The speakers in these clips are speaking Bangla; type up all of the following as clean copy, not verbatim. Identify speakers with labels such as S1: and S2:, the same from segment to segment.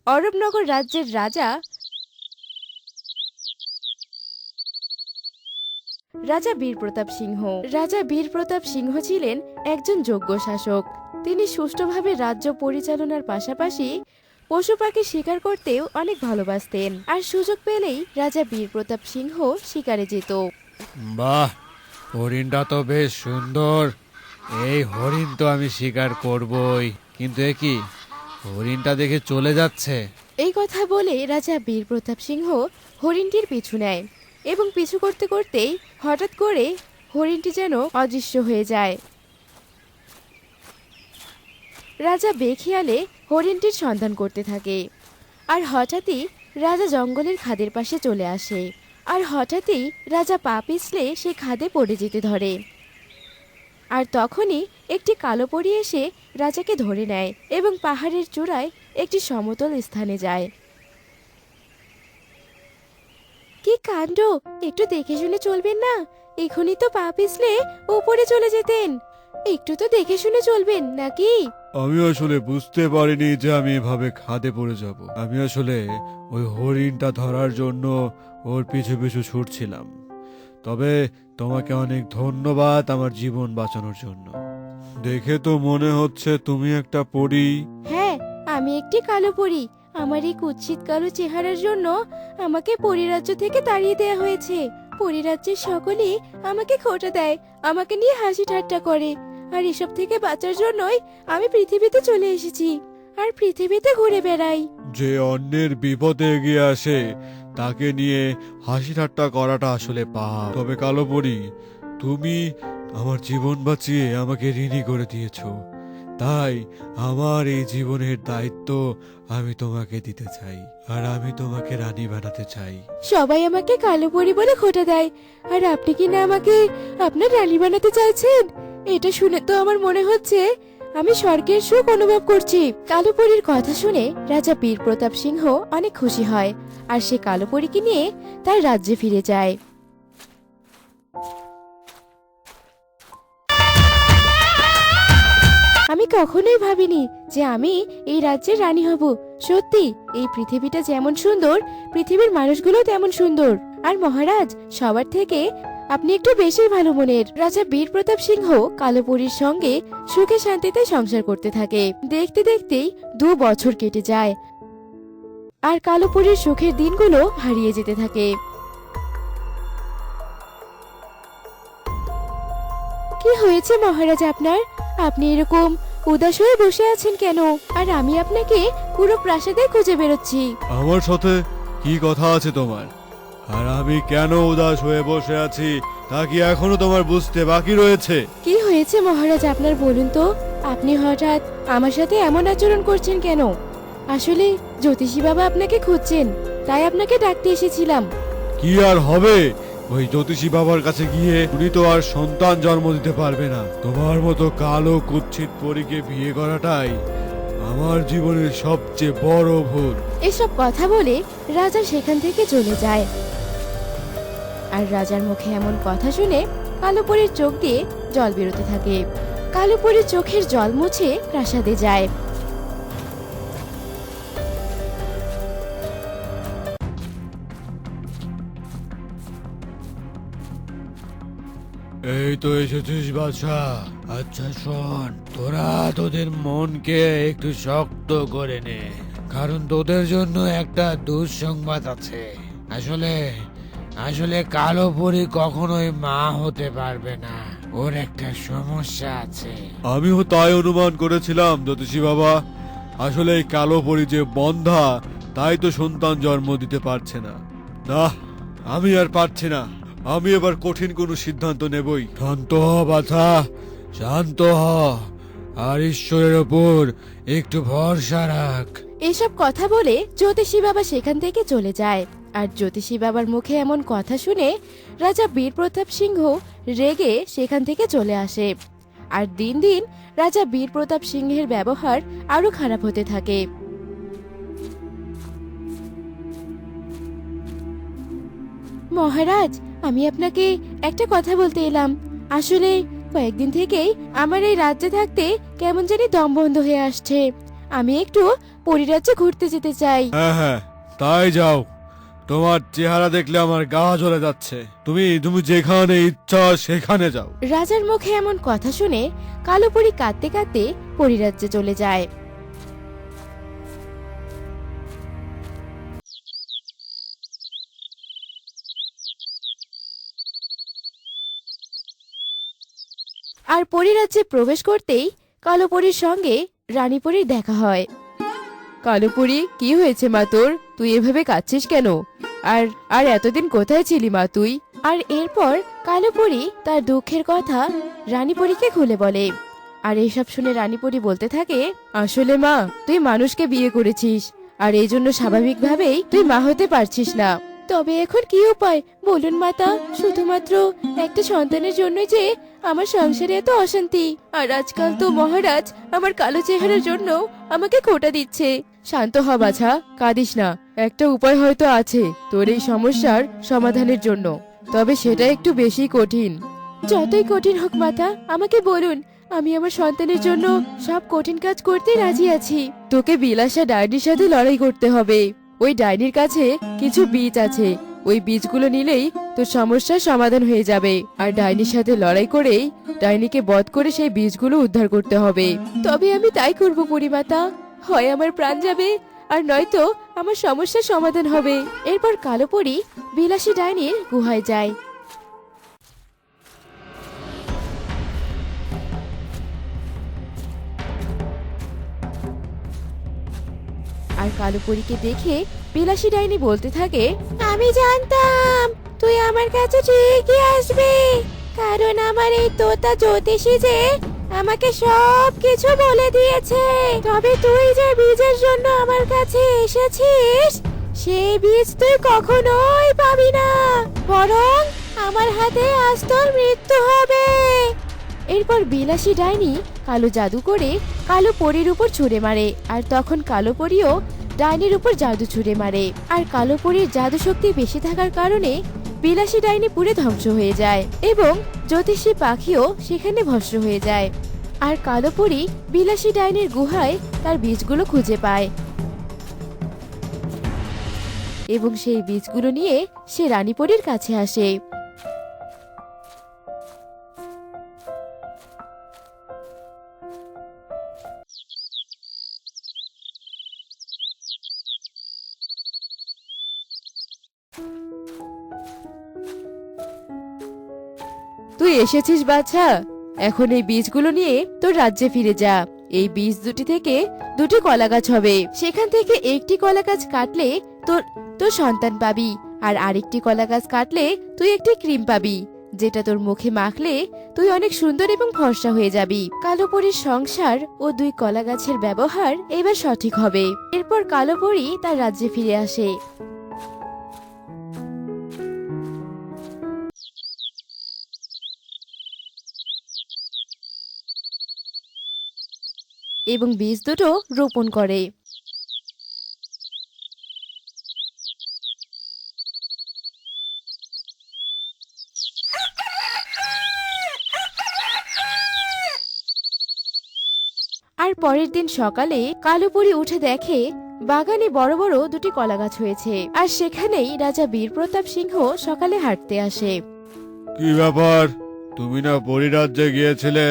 S1: অরবনগর রাজ্যের রাজা রাজা বীরপ্রতাপ সিংহ। রাজা বীরপ্রতাপ সিংহ ছিলেন একজন যোগ্য শাসক। তিনি সুষ্ঠুভাবে রাজ্য পরিচালনার পাশাপাশি পশু পাখি শিকার করতেও অনেক ভালোবাসতেন। আর সুযোগ পেলেই রাজা বীরপ্রতাপ সিংহ শিকারে যেত।
S2: বাহ, হরিণটা তো বেশ সুন্দর। এই হরিণ তো আমি শিকার করবই, কিন্তু এ কি, হরিণটা দেখে চলে যাচ্ছে।
S1: এই কথা বলে রাজা বীরপ্রতাপ সিংহ হরিণটির পিছু নেয় এবং পিছু করতে করতেই হঠাৎ করে হরিণটি যেন অদৃশ্য হয়ে যায়। রাজা বেখিয়ালে হরিণটির সন্ধান করতে থাকে। আর হঠাৎই রাজা জঙ্গলের খাদের পাশে চলে আসে। আর হঠাৎই রাজা পা পিছলে সেই খাদে পড়ে যেতে ধরে। আর তখনই একটি কালো পরী এসে রাজাকে ধরে নেয় এবং পাহাড়ের চূড়ায় একটি সমতল স্থানে যায়। কি কাণ্ড! একটু দেখে শুনে চলবেন না? এখনই তো পা পিছলে উপরে চলে যেতেন। একটু তো দেখে শুনে চলবেন নাকি?
S2: আমি আসলে বুঝতে পারিনি যে আমি এভাবে খাদে পড়ে যাব। আমি আসলে ওই হরিণটা ধরার জন্য ওর পিছু পিছু ছুটছিলাম। তবে তোমাকে অনেক ধন্যবাদ আমার জীবন বাঁচানোর জন্য। দেখে তো মনে হচ্ছে তুমি একটা পরী।
S1: হ্যাঁ, আমি একটি কালো পরী। আমার এই কুৎসিত কালো চেহারার জন্য আমাকে পরিরাজ্য থেকে তাড়িয়ে দেওয়া হয়েছে। পরিরাজ্যের সকলেই আমাকে খোঁটা দেয়, আমাকে নিয়ে হাসি ঠাট্টা করে। আর এসব থেকে বাঁচার জন্যই আমি পৃথিবীতে চলে এসেছি আর পৃথিবীতে ঘুরে বেড়াই।
S2: যে অন্যের বিপদে এগিয়ে আসে তাকে নিয়ে হাসি ঠাট্টা করাটা আসলে পাপ। তবে কালো পরী, তুমি আমার জীবন বাঁচিয়ে আমাকে ঋণী করে দিয়েছো, তাই আমার এই জীবনের দায়িত্ব আমি তোমাকে দিতে চাই, আর আমি তোমাকে রানী বানাতে চাই।
S1: সবাই আমাকে কালো পরী বলে খোঁটা দেয়, আর আপনি কি না আমাকে আপনার রানী বানাতে চাইছেন? এটা শুনে তো আমার মনে হচ্ছে আমি স্বর্গের সুখ অনুভব করছি। কালো পরীর কথা শুনে রাজা বীরপ্রতাপ সিংহ অনেক খুশি হয় আর সে কালো পরীকে নিয়ে তার রাজ্যে ফিরে যায়। আমি কখনোই ভাবিনি যে আমি এই রাজ্যের রানী হব। সত্যি এই পৃথিবীটা যেমন সুন্দর, পৃথিবীর মানুষগুলো তেমন সুন্দর। আর মহারাজ, সবার থেকে আপনি একটু বেশি ভালো মনের। রাজা বীরপ্রতাপ সিংহ কালো পরীর সঙ্গে সুখে শান্তিতে সংসার করতে থাকে। দেখতে দেখতেই 2 বছর কেটে যায় আর কালো পরীর সুখের দিনগুলো হারিয়ে যেতে থাকে। কি হয়েছে মহারাজ আপনার? আপনি এরকম উদাস হয়ে বসে আছেন কেন? আর আমি আপনাকে পুরো প্রাসাদে খুঁজে বেরোচ্ছি।
S2: আমার সাথে কি কথা আছে তোমার? আর আমি কেন উদাস হয়ে বসে আছি তা কি এখনো তোমার বুঝতে বাকি রয়েছে?
S1: কি হয়েছে মহারাজ আপনার, বলুন তো? আপনি হঠাৎ আমার সাথে এমন আচরণ করছেন কেন? আসলে জ্যোতিষী বাবা আপনাকে খুঁজছেন, তাই আপনাকে ডাকতে এসেছিলাম।
S2: কি আর হবে? ওই জ্যোতিষী বাবার কাছে গিয়ে উনি তো আর সন্তান জন্ম দিতে পারবে না। তোমার মতো কালো কুৎসিত পরীকে বিয়ে করাটাই আমার জীবনের সবচেয়ে বড় ভুল।
S1: এসব কথা বলে রাজা সেখান থেকে চলে যায়। আর রাজার মুখে এমন কথা শুনে কালো পরীর চোখ দিয়ে জল বেরোতে থাকে। কালো পরীর চোখের জল মুছে প্রাসাদে যায়।
S2: এই তো এসেছিস বাদশা। আচ্ছা শোন, তোরা তোদের মনকে একটু শক্ত করে নে, কারণ তোদের জন্য একটা দুঃসংবাদ আছে। আসলে আসলে কালো পরী কখনোই মা হতে পারবে না, ওর একটা সমস্যা আছে। আমিও তাই অনুমান করেছিলাম জ্যোতিষী বাবা। আসলে এই কালো পরী যে বন্ধা, তাই তো সন্তান জন্ম দিতে পারছে না। না, আমি আর পারছি না। আমি এবার কঠিন কোনো সিদ্ধান্ত নেবই। শান্ত হ বাছা, শান্ত হ, আর ঈশ্বরের ওপর একটু ভরসা রাখ।
S1: এসব কথা বলে জ্যোতিষী বাবা সেখান থেকে চলে যায়। আর জ্যোতিষী বাবার মুখে এমন কথা শুনে রাজা বীরপ্রতাপ সিংহ রেগে সেখান থেকে চলে আসে। আর দিন দিন রাজা বীরপ্রতাপ সিংহের ব্যবহার আরো খারাপ হতে থাকে। মহারাজ, আমি আপনাকে একটা কথা বলতে এলাম। আসলে কয়েকদিন থেকেই আমার এই রাজ্যে থাকতে কেমন জানি দম বন্ধ হয়ে আসছে। আমি একটু পরিরাজ্যে ঘুরতে যেতে চাই।
S3: হ্যাঁ হ্যাঁ, তাই যাও। তোমার চেহারা দেখলে আমার গা জ্বলে যাচ্ছে। তুমি তুমি যেখানে ইচ্ছা সেখানে যাও।
S1: রাজার মুখে এমন কথা শুনে কালো পরী কাঁদতে কাঁদতে পরিরাজ্যে চলে যায়। আর পরিরাজ্যে প্রবেশ করতেই কালো পরীর সঙ্গে রানী পরীর দেখা হয়। কালো পরী, কি হয়েছে মা তোর? তুই এভাবে কাঁদছিস কেন? আর আর এতদিন কোথায় ছিলি মা তুই? আর এরপর কালো পরী তার দুঃখের কথা রানী পরীকে খুলে বলে। আর এইসব শুনে রানী পরী বলতে থাকে, আসলে মা, তুই মানুষকে বিয়ে করেছিস, আর এই জন্য স্বাভাবিকভাবেই তুই মা হতে পারছিস না। তবে এখন কি উপায় বলুন মাতা? শুধুমাত্র একটা সন্তানের জন্যই যে আমার সংসারে এত অশান্তি। আর আজকাল তো মহারাজ আমার কালো চেহারার জন্য আমাকে খোঁটা দিচ্ছে। শান্ত হ বাছা, কাঁদিস না। একটা উপায় হয়তো আছে তোর এই সমস্যার সমাধানের জন্য, তবে সেটা একটু বেশি কঠিন। যতই কঠিন হোক মাতা, আমাকে বলুন, আমি আমার সন্তানের জন্য সব কঠিন কাজ করতে রাজি আছি। তোকে বিলাসা ডাইনির সাথে লড়াই করতে হবে। ওই ডাইনির কাছে কিছু বীজ আছে, ওই বীজগুলো নিলেই তোর সমস্যার সমাধান হয়ে যাবে। আর ডাইনির সাথে লড়াই করেই ডাইনিকে বধ করে সেই বীজগুলো উদ্ধার করতে হবে। তবে আমি তাই করব পরিমাতা। হয় আমার প্রাণ যাবে, আর নয়তো আমার সমস্যার সমাধান হবে। এরপর কালো পরী বিলাসী ডাইনির গুহায় যায়। আর কালো পরীকে দেখে বিলাসী ডাইনি বলতে থাকে, আমি জানতাম তুই আমার কাছে ঠিকই আসবি, কারণ আমার এই তোতা জ্যোতিষী যে আমাকে সব কিছু বলে দিয়েছে। তবে তুই যে বীজের জন্য আমার কাছে এসেছিস, সেই বীজ তুই কখনোই পাবি না, বরং আমার হাতে আজ তোর মৃত্যু হবে। এরপর বিলাসী ডাইনি কালো জাদু করে কালো পরীর উপর ছুঁড়ে মারে। আর তখন কালো পরীও ডাইনির উপর জাদু ছুঁড়ে মারে। আর কালো পরীর জাদু শক্তি বেশি থাকার কারণে বিলাসী ডাইনি পুড়ে ধ্বংস হয়ে যায়, এবং জ্যোতিষী পাখিও সেখানে ভস্ম হয়ে যায়। আর কালো পরী বিলাসী ডাইনির গুহায় তার বীজগুলো খুঁজে পায়, এবং সেই বীজগুলো নিয়ে সে রানী পরীর কাছে আসে। তুই এসেছিস বাছা, এখন এই বীজগুলো নিয়ে তোর রাজ্যে ফিরে যা। এই বীজ দুটি থেকে দুটি কলা গাছ হবে, সেখান থেকে একটি কলা গাছ কাটলে তোর তোর সন্তান পাবি, আর আরেকটি কলা গাছ কাটলে তুই একটি ক্রিম পাবি, যেটা তোর মুখে মাখলে তুই অনেক সুন্দর এবং ফর্সা হয়ে যাবি। কালো পরীর সংসার ও দুই কলা গাছের ব্যবহার এবার সঠিক হবে। এরপর কালো পরী তার রাজ্যে ফিরে আসে। এবং বীজ দুটো রোপণ করে। আর পরের দিন সকালে কালো পরী উঠে দেখে বাগানে বড় বড় দুটি কলা গাছ হয়েছে। আর সেখানেই রাজা বীরপ্রতাপ সিংহ সকালে হাঁটতে আসে।
S3: কি ব্যাপার, তুমি না পরিরাজ্যে গিয়েছিলে?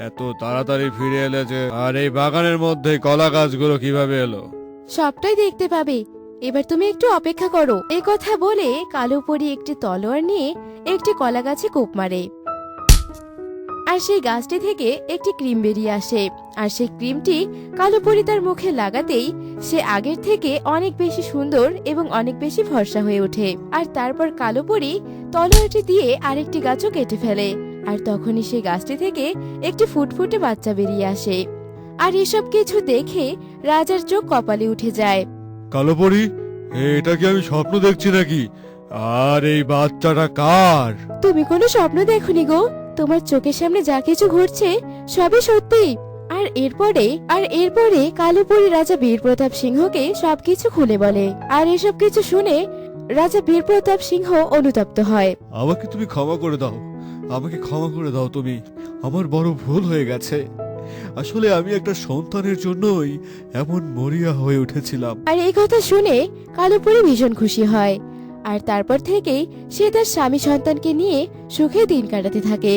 S3: এত তাড়াতাড়ি ফিরে এলে যে? আর এই বাগানের মধ্যে কলা গাছগুলো কিভাবে এলো?
S1: সবটাই দেখতে পাবে, এবার তুমি একটু অপেক্ষা করো। এই কথা বলে কালো পরী একটি তলোয়ার নিয়ে একটি কলা গাছে কোপ মারে। আর সেই গাছটি থেকে একটি ক্রিম বেরিয়ে আসে। আর সেই ক্রিমটি কালো পরী তার মুখে লাগাতেই সে আগের থেকে অনেক বেশি সুন্দর এবং অনেক বেশি ফর্সা হয়ে ওঠে। আর তারপর কালো পরী তলোয়ারটি দিয়ে আরেকটি গাছও কেটে ফেলে। আর তখনই সেই গাছটি থেকে একটি ফুটফুটে বাচ্চা বেরিয়ে আসে। আর এসব কিছু দেখে রাজার চোখ কপালে উঠে যায়।
S3: কালো পরি, এটা কি আমি স্বপ্ন দেখছি নাকি? আর এই বাচ্চাটা কার?
S1: তুমি কোনো স্বপ্ন দেখোনি গো, তোমার চোখের সামনে যা কিছু ঘটছে সবই সত্যি। আর এরপরে কালো পরী রাজা বীরপ্রতাপ সিংহকে সবকিছু খুলে বলে। আর এসব কিছু শুনে রাজা বীরপ্রতাপ সিংহ অনুতপ্ত হয়।
S3: আমাকে তুমি ক্ষমা করে দাও, আমাকে ক্ষমা করে দাও তুমি। আমার বড় ভুল হয়ে গেছে। আসলে আমি একটা সন্তানের জন্যই এমন মরিয়া হয়ে উঠেছিলাম।
S1: আর এই কথা শুনে কালো পরি ভীষণ খুশি হয়। আর তারপর থেকেই সে তার স্বামী সন্তানকে নিয়ে সুখে দিন কাটাতে থাকে।